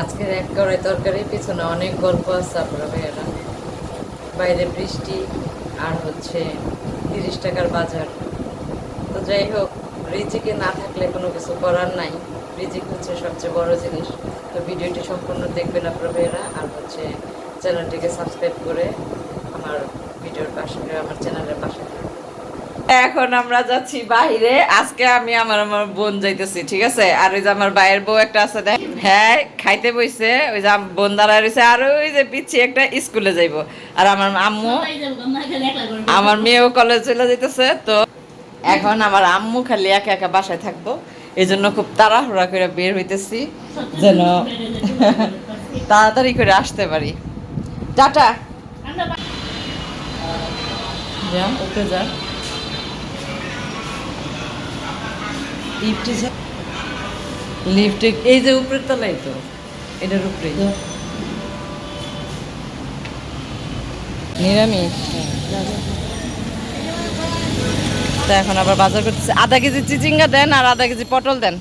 আজকের এক কড়াই তরকারি পিছনে অনেক গল্প আছে আপনারা ভাইয়েরা। বাইরে বৃষ্টি আর হচ্ছে 30 টাকার বাজার। তো যাই হোক, রিজিকে না থাকলে কোনো কিছু করার নাই। রিজিক হচ্ছে সবচেয়ে বড় জিনিস। তো ভিডিওটি সম্পূর্ণ দেখবেন আপনারা ভাইয়েরা, আর হচ্ছে চ্যানেলটিকে সাবস্ক্রাইব করে আমার ভিডিওর পাশে, আমার চ্যানেলের পাশে। এখন আমরা যাচ্ছি বাইরে। আজকে আমি আমার আমার বোন যাইতেছি, ঠিক আছে। আর ওই যে আমার ভাইয়ের বউ একটা আছে, দেখ, হ্যাঁ খাইতে বইছে। ওই যে বোন দাঁড়ায় রয়েছে, আর ওই যে পিছিয়ে একটা স্কুলে যাইব। আর আমার আম্মু, আমার মেয়েও কলেজ চলে যাইতেছে। তো এখন আমার আম্মু খালি একা একা বাসায় থাকবো, এই জন্য খুব তাড়াহুড়া করে বের হইতেছি যেন তাড়াতাড়ি করে আসতে পারি। টাটা, যা ওকে যা। লিফটে এই যে উপরের তলায়, তো এটার উপরে নিরামিষ। তো এখন আবার বাজার করতেছে। আধা কেজি চিচিঙ্গা দেন আর আধা কেজি পটল দেন,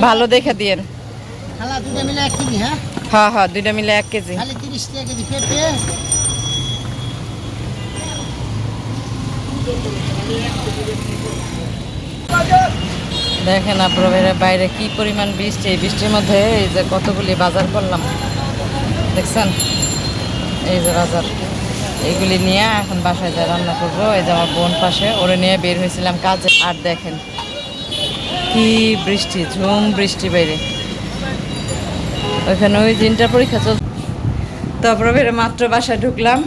ভালো দেখে দিয়েন। হ্যাঁ হ্যাঁ, দুইটা মিলে 1 কেজি। দেখেন আপনারা বাইরে কি পরিমাণ বৃষ্টি। এই বৃষ্টির মধ্যে এই যে কতগুলি বাজার করলাম, দেখছেন? এই যে বাজার, এইগুলি নিয়ে এখন বাসায় যা রান্না করবো। এই যে আমার বোন পাশে, ওরে নিয়ে বের হয়েছিলাম কাজে। আর দেখেন কি বৃষ্টি, ঝুম বৃষ্টি বাইরে। ওইখানে ওই দিনটার পরীক্ষা চল। তারপরে মাত্র বাসায় ঢুকলাম,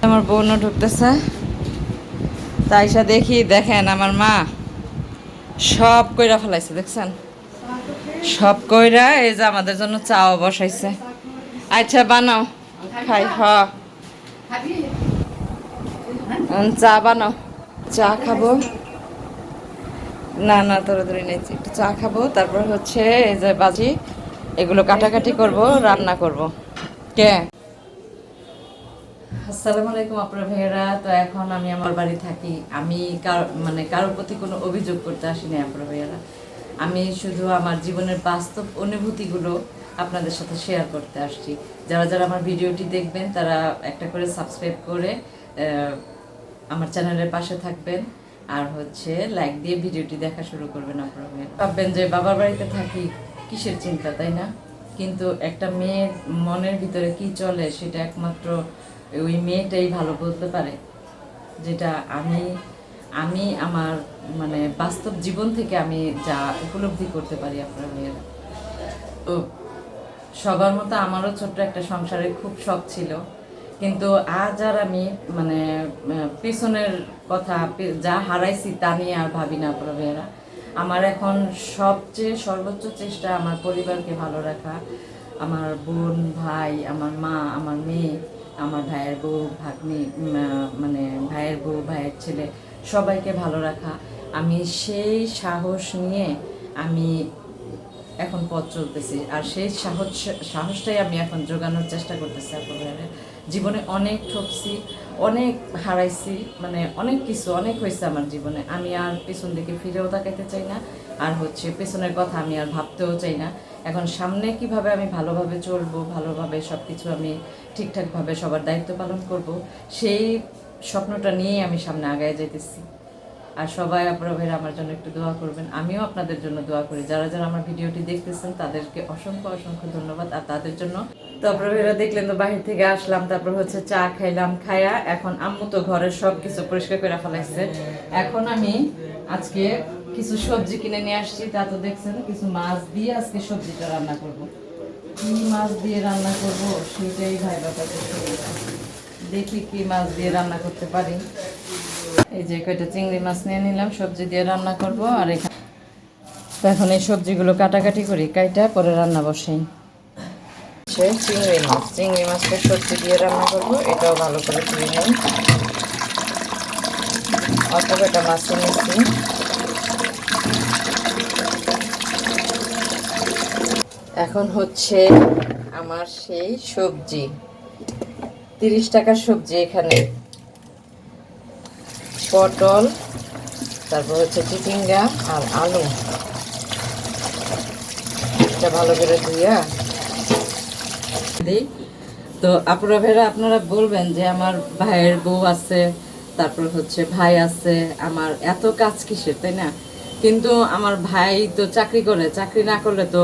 আমার বোনও ঢুকতেছে। তাইসা দেখি, দেখেন আমার মা সব কইরা ফেলাইছে, দেখছেন? সব কইরা এই যে আমাদের জন্য চাও বসাইছে। আচ্ছা বানাও, খাই। চা বানাও, চা খাবো। না না, তরকারি নেই, একটু চা খাবো। তারপর হচ্ছে এই যে বাজি, এগুলো কাটাকাটি করব, রান্না করব। কে আসসালামু আলাইকুম আপনার ভাইয়েরা। তো এখন আমি আমার বাড়ি থাকি। আমি কারোর প্রতি কোনো অভিযোগ করতে আসিনি আপনার ভাইয়েরা। আমি শুধু আমার জীবনের বাস্তব অনুভূতিগুলো আপনাদের সাথে শেয়ার করতে আসছি। যারা যারা আমার ভিডিওটি দেখবেন তারা একটা করে সাবস্ক্রাইব করে আমার চ্যানেলের পাশে থাকবেন, আর হচ্ছে লাইক দিয়ে ভিডিওটি দেখা শুরু করবেন। আপনারা ভাববেন যে বাবার বাড়িতে থাকি, কিসের চিন্তা, তাই না? কিন্তু একটা মেয়ের মনের ভিতরে কি চলে সেটা একমাত্র ওই মেয়েটাই ভালো বলতে পারে। যেটা আমি আমি আমার বাস্তব জীবন থেকে আমি যা উপলব্ধি করতে পারি আপনার মেয়েরা। তো সবার মতো আমারও ছোট্ট একটা সংসারের খুব শখ ছিল, কিন্তু আজ আর আমি পিছনের কথা, যা হারাইছি তা নিয়ে আর ভাবি না আপনার মেয়েরা। আমার এখন সবচেয়ে সর্বোচ্চ চেষ্টা আমার পরিবারকে ভালো রাখা, আমার বোন ভাই, আমার মা, আমার মেয়ে, আমার ভাইয়ের বউ ভাগ্নি, ভাইয়ের বউ ভাইয়ের ছেলে, সবাইকে ভালো রাখা। আমি সেই সাহস নিয়ে আমি এখন পথ চলতেছি, আর সেই সাহসটাই আমি এখন জোগানোর চেষ্টা করতেছি আপনাদের। জীবনে অনেক ঠকছি, অনেক হারাইছি, অনেক কিছু, অনেক হয়েছে আমার জীবনে। আমি আর পেছন দিকে ফিরেও তাকাইতে চাই না, আর হচ্ছে পেছনের কথা আমি আর ভাবতেও চাই না। এখন সামনে কিভাবে আমি ভালোভাবে চলবো, ভালোভাবে সব কিছু আমি ঠিকঠাকভাবে সবার দায়িত্ব পালন করব, সেই স্বপ্নটা নিয়েই আমি সামনে আগায় যাইতেছি। আর সবাই আপনারা ভাইরা আমার জন্য একটু দোয়া করবেন, আমিও আপনাদের জন্য দোয়া করি। যারা যারা আমার ভিডিওটি দেখতেছেন তাদেরকে অসংখ্য অসংখ্য ধন্যবাদ। আর তাদের জন্য তো আপনারা ভাইরা দেখলেন, তো বাহির থেকে আসলাম, তারপর হচ্ছে চা খাইলাম। খায়া এখন আম্মু তো ঘরের সব কিছু পরিষ্কার করে ফেলাইছে। এখন আমি আজকে কিছু সবজি কিনে নিয়ে আসছি। তা তো দেখছেন, কিছু মাছ দিয়ে আজকে সবজিটা রান্না করব। কি মাছ দিয়ে রান্না করব সেটাই ভাইবা করতেছি। দেখি কি মাছ দিয়ে রান্না করতে পারি। এই যে কয়টা চিংড়ি মাছ নিয়ে নিলাম, সবজি দিয়ে রান্না করব। আর এখানে এখন এই সবজিগুলো কাটাকাটি করি, কাইটা পরে রান্না বসাই। চিংড়ি মাছটা সবজি দিয়ে রান্না করব। এটাও ভালো করে ধুয়ে নিই। অল্প কয়টা মাছ নিয়েছি। এখন হচ্ছে আমার সেই সবজি, 30 টাকার সবজি। এখানে পটল, তারপর হচ্ছে চিচিঙ্গা আর আলু। এটা ভালো করে ধুইয়া দিই। তো আপুরা ভাইরা আপনারা বলবেন যে আমার ভাইয়ের বউ আছে, তারপর হচ্ছে ভাই আছে, আমার এত কাজ কিসের, তাই না? কিন্তু আমার ভাই তো চাকরি করে, চাকরি না করলে তো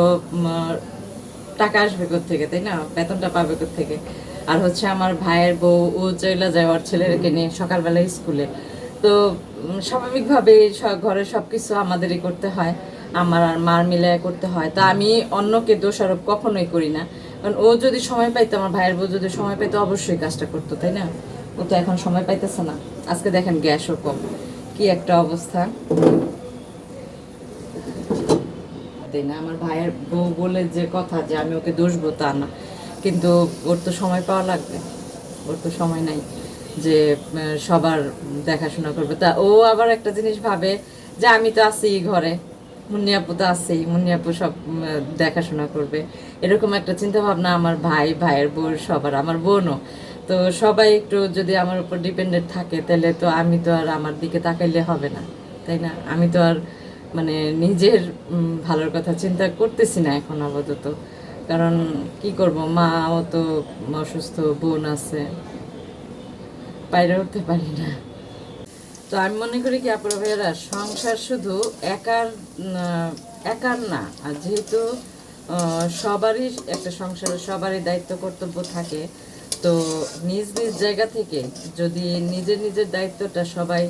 টাকা আসবে থেকে, তাই না? বেতনটা পাবে থেকে। আর হচ্ছে আমার ভাইয়ের বউ, ও চলে যায় ওর ছেলেকে নিয়ে সকালবেলা স্কুলে। তো স্বাভাবিকভাবে ঘরের সব কিছু আমাদেরই করতে হয়, আমার আর মার মিলে করতে হয়। তা আমি অন্যকে দোষারোপ কখনোই করি না, কারণ ও যদি সময় পাইতো, আমার ভাইয়ের বউ যদি সময় পাইতো, অবশ্যই কাজটা করতো, তাই না? ও তো এখন সময় পাইতেছে না। আজকে দেখেন গ্যাসও কম, কি একটা অবস্থা, তাই না? আমার ভাইয়ের বউ বলে যে কথা যে আমি ওকে দোষবো তা না, কিন্তু ওর তো সময় পাওয়া লাগবে, ওর তো সময় নাই যে সবার দেখাশোনা করবে। তা ও আবার একটা জিনিস ভাবে যে আমি তো আছি ঘরে, মুন্নিয়াপু তো আছেই, মুন্নিয়াপু সব দেখাশোনা করবে, এরকম একটা চিন্তা ভাবনা আমার ভাই, ভাইয়ের বউ, সবার, আমার বোনও। তো সবাই একটু যদি আমার উপর ডিপেন্ডেন্ট থাকে, তাহলে তো আমি তো আর আমার দিকে তাকাইলে হবে না, তাই না? আমি তো আর মানে নিজের ভালোর কথা চিন্তা করতেছি না এখন আপাতত, কারণ কি করব, মাও তো অসুস্থ, বোন আছে, বাইরে উঠতে পারি না। তো আমি মনে করি কি আপুরা ভাইয়েরা, সংসার শুধু একার একার না। আর যেহেতু সবারই একটা সংসারে সবারই দায়িত্ব কর্তব্য থাকে, তো নিজ নিজ জায়গা থেকে যদি নিজের নিজের দায়িত্বটা সবাই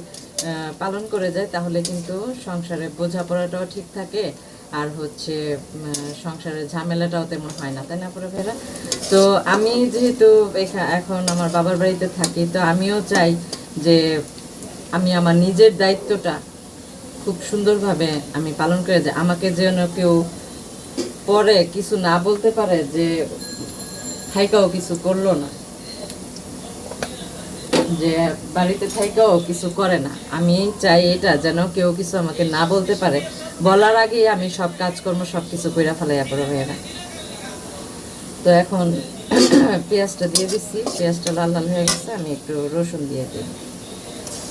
পালন করে যায়, তাহলে কিন্তু সংসারে বোঝাপড়াটাও ঠিক থাকে, আর হচ্ছে সংসারের ঝামেলাটাও তেমন হয় না, তাই না আপুরা ভাইয়েরা? তো আমি যেহেতু এখন আমার বাবার বাড়িতে থাকি, তো আমিও চাই যে আমি আমার নিজের দায়িত্বটা খুব সুন্দরভাবে আমি পালন করে যাই, আমাকে যেন কেউ পরে কিছু না বলতে পারে যে থাইকাও কিছু করলো না, যে বাড়িতে থাইকাও কিছু করে না। আমি চাই এটা যেন কেউ কিছু আমাকে না বলতে পারে, বলার আগেই আমি সব কাজকর্ম সব কিছু কইরা ফেলাই পড়ে হয়ে না। তো এখন পেঁয়াজটা দিয়ে দিচ্ছি, পেঁয়াজটা লাল লাল হয়ে গেছে, আমি একটু রসুন দিয়ে দিই।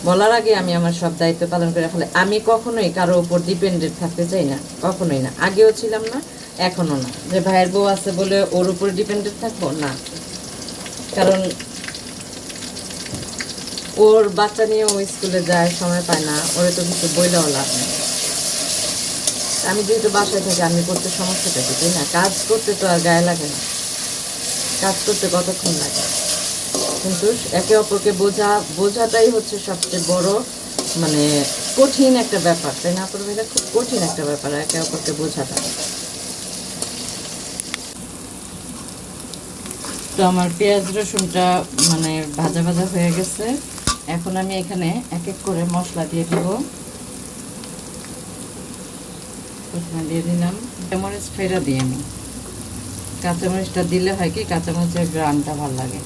বলার আগে আমি আমার সব দায়িত্ব পালন করে ফেলে। আমি কখনোই কারো উপর ডিপেন্ডেন্ট থাকতে চাই না, কখনোই না, আগেও ছিলাম না, এখনো না, যে ভাইয়ের বউ আছে বলে ওর উপর ডিপেন্ডেন্ট থাকবো না। কারণ ওর বাচ্চা নিয়ে ও স্কুলে যায়, সময় পায় না, ওরে তো কিছু বইলেও লাভ নেই। আমি যেহেতু বাসায় থাকি, আমি করতে সমস্যাটা কি, তাই না? কাজ করতে তো আর গায়ে লাগে না, কাজ করতে কতক্ষণ লাগে, কিন্তু একে অপরকে বোঝাটাই হচ্ছে সবচেয়ে বড় মানে কঠিন একটা ব্যাপার, তাই না? আপনার এটা খুব কঠিন একটা ব্যাপার, একে অপরকে বোঝাটা। তো আমার পেঁয়াজ রসুনটা মানে ভাজা ভাজা হয়ে গেছে, এখন আমি এখানে এক এক করে মশলা দিয়ে দেব। প্রথমে দিয়ে দিলাম কাঁচামরিচ, ফেরা দিয়ে আমি, কাঁচামরিচটা দিলে হয় কি, কাঁচামরিচের গ্রানটা ভালো লাগে।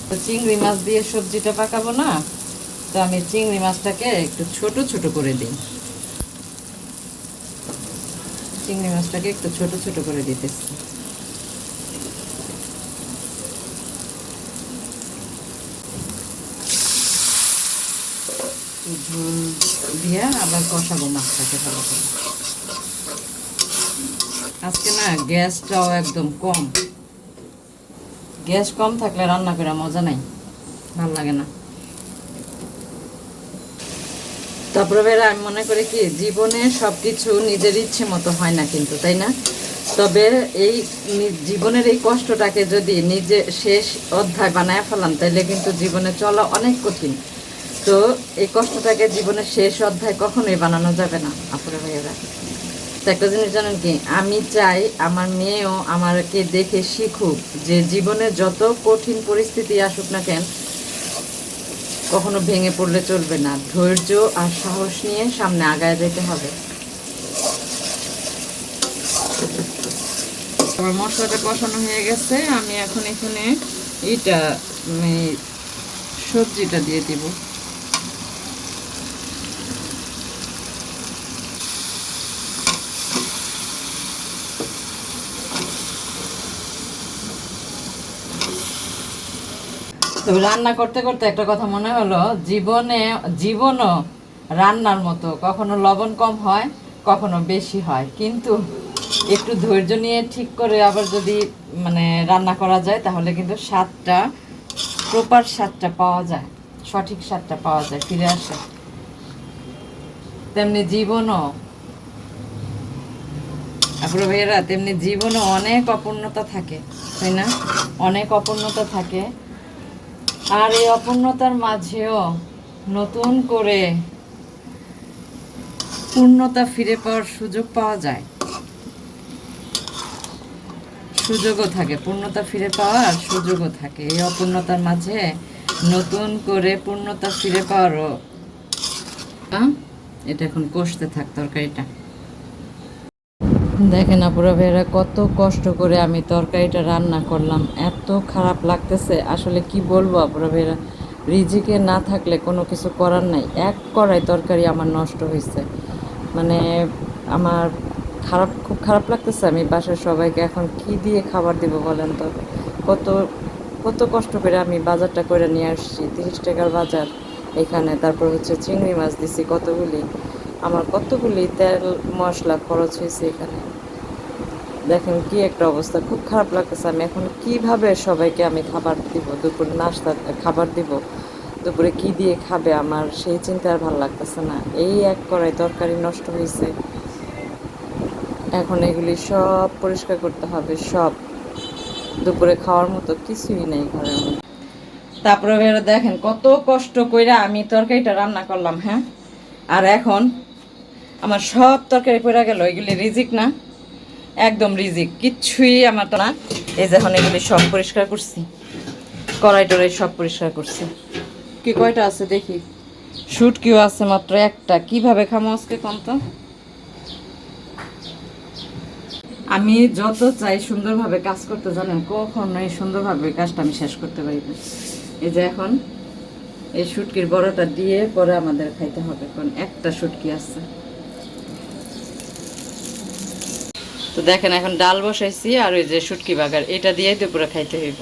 তো চিংড়ি মাছ দিয়ে সবজিটা পাকাবো না, তো আমি চিংড়ি মাছটাকে একটু ছোট ছোট করে দিই, চিংড়ি মাছটাকে একটু ছোট ছোট করে দিতেছি। ঝোল দিয়ে আবার কষাবো মাছটাকে ভালো করে। আজকে না গ্যাসটাও একদম কম, গ্যাস কম থাকলে রান্না করে মজা নাই, ভালো লাগে না। তারপরে বেলা আমি মনে করি কি, জীবনে সব কিছু নিজের ইচ্ছে মতো হয় না কিন্তু, তাই না? তবে এই জীবনের এই কষ্টটাকে যদি নিজে শেষ অধ্যায় বানায় ফেলাম, তাহলে কিন্তু জীবনে চলা অনেক কঠিন। তো এই কষ্টটাকে জীবনের শেষ অধ্যায় কখনোই বানানো যাবে না আপুরা ভাইয়েরা। তো একটা জিনিস জানেন কি, আমি চাই আমার মেয়েও আমাকে দেখে শিখুক যে জীবনে যত কঠিন পরিস্থিতি আসুক না কেন, কখনো ভেঙে পড়লে চলবে না, ধৈর্য আর সাহস নিয়ে সামনে আগায় যেতে হবে। আমার মশলাটা কষানো হয়ে গেছে, আমি এখন এখানে সবজিটা দিয়ে দিব। তবে রান্না করতে করতে একটা কথা মনে হলো, জীবনও রান্নার মতো, কখনো লবণ কম হয়, কখনো বেশি হয়, কিন্তু একটু ধৈর্য নিয়ে ঠিক করে আবার যদি মানে রান্না করা যায় তাহলে কিন্তু স্বাদটা প্রপার স্বাদটা পাওয়া যায়, সঠিক স্বাদটা পাওয়া যায়, ফিরে আসে। তেমনি জীবনও আপুরা ভাইয়েরা, তেমনি জীবনও অনেক অপূর্ণতা থাকে, তাই না? অনেক অপূর্ণতা থাকে, আর এই অপূর্ণতার মাঝেও নতুন করে পূর্ণতা ফিরে পাওয়ার সুযোগ পাওয়া যায়, সুযোগও থাকে, পূর্ণতা ফিরে পাওয়ার সুযোগও থাকে। এই অপূর্ণতার মাঝে নতুন করে পূর্ণতা ফিরে পাওয়ারও। এটা এখন কষতে থাক তরকারিটা। দেখেন আপুরা ভাইয়েরা, কত কষ্ট করে আমি তরকারিটা রান্না করলাম, এত খারাপ লাগতেছে আসলে কি বলবো আপুরা ভাইয়েরা। রিজিকে না থাকলে কোনো কিছু করার নাই। এক কড়াই তরকারি আমার নষ্ট হয়েছে, মানে আমার খুব খারাপ লাগতেছে। আমি বাসার সবাইকে এখন কি দিয়ে খাবার দিব বলেন তো? কত কত কষ্ট করে আমি বাজারটা করে নিয়ে আসছি, 30 টাকার বাজার এখানে। তারপর হচ্ছে চিংড়ি মাছ দিছি কতগুলি, আমার কতগুলি তেল মশলা খরচ হয়েছে এখানে। দেখেন কি একটা অবস্থা, খুব খারাপ লাগতেছে। আমি এখন কিভাবে সবাইকে আমি খাবার দিব, দুপুরে নাস্তা খাবার দিব, দুপুরে কি দিয়ে খাবে আমার সেই চিন্তা আর ভালো লাগতেছে না। এই এক কড়াই তরকারি নষ্ট হয়েছে, এখন এগুলি সব পরিষ্কার করতে হবে, সব। দুপুরে খাওয়ার মতো কিছুই নেই ঘরের মধ্যে। তারপরে বেরো দেখেন কত কষ্ট কইরা আমি তরকারিটা রান্না করলাম, হ্যাঁ, আর এখন আমার সব তরকারি পড়ে গেল। এগুলি রিজিক না, একদম রিজিক, কিচ্ছুই আমার তো না। এই যে এখন এগুলি সব পরিষ্কার করছি, কড়াই টড়াই সব পরিষ্কার করছি। কি কয়টা আছে দেখি, শুটকিও আছে মাত্র একটা, কিভাবে খামো আজকে কম তো। আমি যত চাই সুন্দরভাবে কাজ করতে, জানেন কখনোই সুন্দরভাবে কাজটা আমি শেষ করতে পারি না। এই যে এখন এই শুটকির বড়টা দিয়ে পরে আমাদের খাইতে হবে, কারণ একটা শুটকি আছে। তো দেখেন এখন ডাল বসাইছি আর ওই যে শুটকি বাগার, এটা দিয়েই দুপুরে খাইতে হইব।